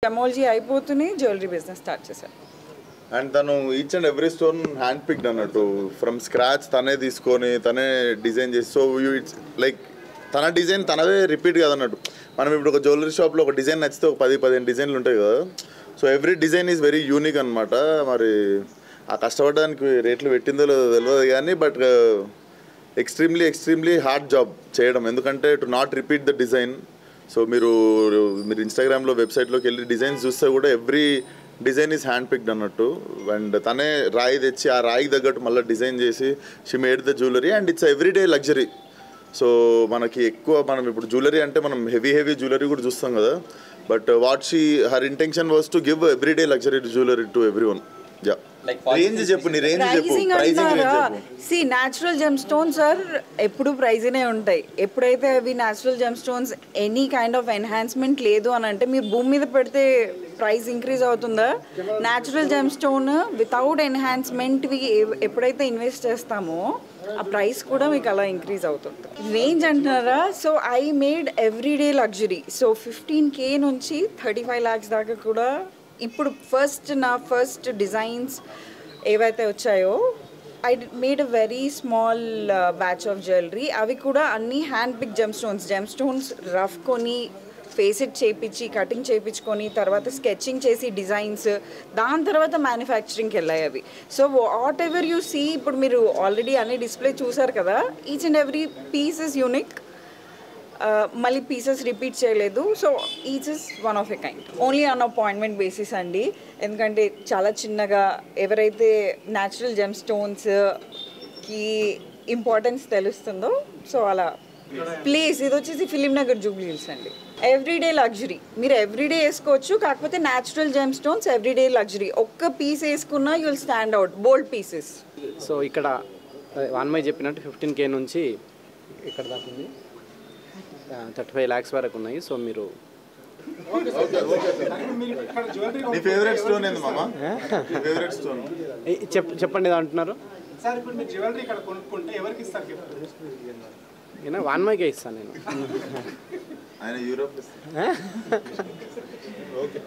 ఎమోల్జీ అయిపోతూనే jewellery business start చేశాను. And తను each and every stone hand picked అన్నట్టు from scratch తనే తీసుకొని తనే డిజైన్ చేసి సో ఇట్స్ లైక్ తన డిజైన్ తనదే రిపీట్ కదన్నట్టు. మనం ఇప్పుడు ఒక జ్యువెలరీ షాప్లో ఒక డిజైన్ నచ్చితే ఒక 10-15 డిజైన్లు ఉంటాయి కదా. So every design is very unique అనమాట. మరి ఆ కష్టపడడానికి రేట్లు పెట్టిందో లేదో తెలియదు కానీ బట్ ఎక్స్ట్రీమ్లీ హార్డ్ జాబ్ చేయడం. ఎందుకంటే to not repeat the design. So మీరు ఇన్స్టాగ్రామ్లో వెబ్సైట్లోకి వెళ్ళి డిజైన్స్ చూస్తే కూడా every design is hand picked అన్నట్టు. అండ్ తనే రాయి తెచ్చి ఆ రాయికి తగ్గట్టు మళ్ళీ డిజైన్ చేసి she made the jewellery and it's everyday luxury. So మనకి ఎక్కువ మనం ఇప్పుడు జ్యువెలరీ అంటే మనం హెవీ జ్యువెలరీ కూడా చూస్తాం కదా. But what her intention was to give everyday luxury jewellery to every one. Range చెప్పు, నీ రేంజ్ చెప్పు, ప్రైసింగ్ రేంజ్ చెప్పు. See natural gem stones sir ఎప్పుడు ప్రైజ్నే ఉంటాయి. ఎప్పుడైతే అవి natural gem stones any kind of enhancement లేదు అని అంటే మీరు భూమి మీద పెడితే ప్రైస్ ఇంక్రీజ్ అవుతుందా? న్యాచురల్ జెమ్ స్టోన్ వితౌట్ ఎన్హాన్స్మెంట్వి ఎప్పుడైతే ఇన్వెస్ట్ చేస్తామో ఆ ప్రైస్ కూడా మీకు అలా ఇంక్రీజ్ అవుతుంది. రేంజ్ అంటున్నారా? So I made everyday luxury. So 15K నుంచి 35 lakhs దాకా కూడా ఇప్పుడు నా ఫస్ట్ డిజైన్స్ ఏవైతే వచ్చాయో I made a very small batch of jewellery. అవి కూడా అన్నీ hand pick gem stones rough కొని ఫేసెట్ చేయించి కటింగ్ చేయించుకొని తర్వాత స్కెచింగ్ చేసి డిజైన్స్ దాని తర్వాత మ్యానుఫ్యాక్చరింగ్కి వెళ్ళాయి అవి. So whatever you see ఇప్పుడు మీరు ఆల్రెడీ అన్ని డిస్ప్లే చూసారు కదా. Each and every piece is unique. మళ్ళీ పీసెస్ రిపీట్ చేయలేదు. So each is one of a kind. Only on appointment basis అండి. ఎందుకంటే చాలా చిన్నగా ఎవరైతే న్యాచురల్ జెమ్ స్టోన్స్కి ఇంపార్టెన్స్ తెలుస్తుందో సో అలా ప్లేస్ ఇది వచ్చేసి ఫిలిం నగర్ జూబ్లీ హిల్స్ అండి. ఎవ్రీడే లగ్జరీ మీరు ఎవ్రీడే వేసుకోవచ్చు. కాకపోతే natural gem stones everyday luxury. ఒక్క పీస్ వేసుకున్నా you will stand out. Bold pieces. So ఇక్కడ వాన్మై చెప్పినట్టు 15K నుంచి ఇక్కడ దాకా ఉంది. 35 lakhs వరకు ఉన్నాయి. సో మీరు నీ ఫేవరెట్ స్టోన్ ఏంది మామ? నీ ఫేవరెట్ స్టోన్ చెప్పండి అంటున్నారు. సార్ ఇప్పుడు మీరు జ్యువెలరీ ఇక్కడ కొనుక్కుంటే ఎవరికి ఇస్తారు గిఫ్ట్? నేను వాన్మైకే ఇస్తాను నేను. ఆయన యూరోప్. ఓకే.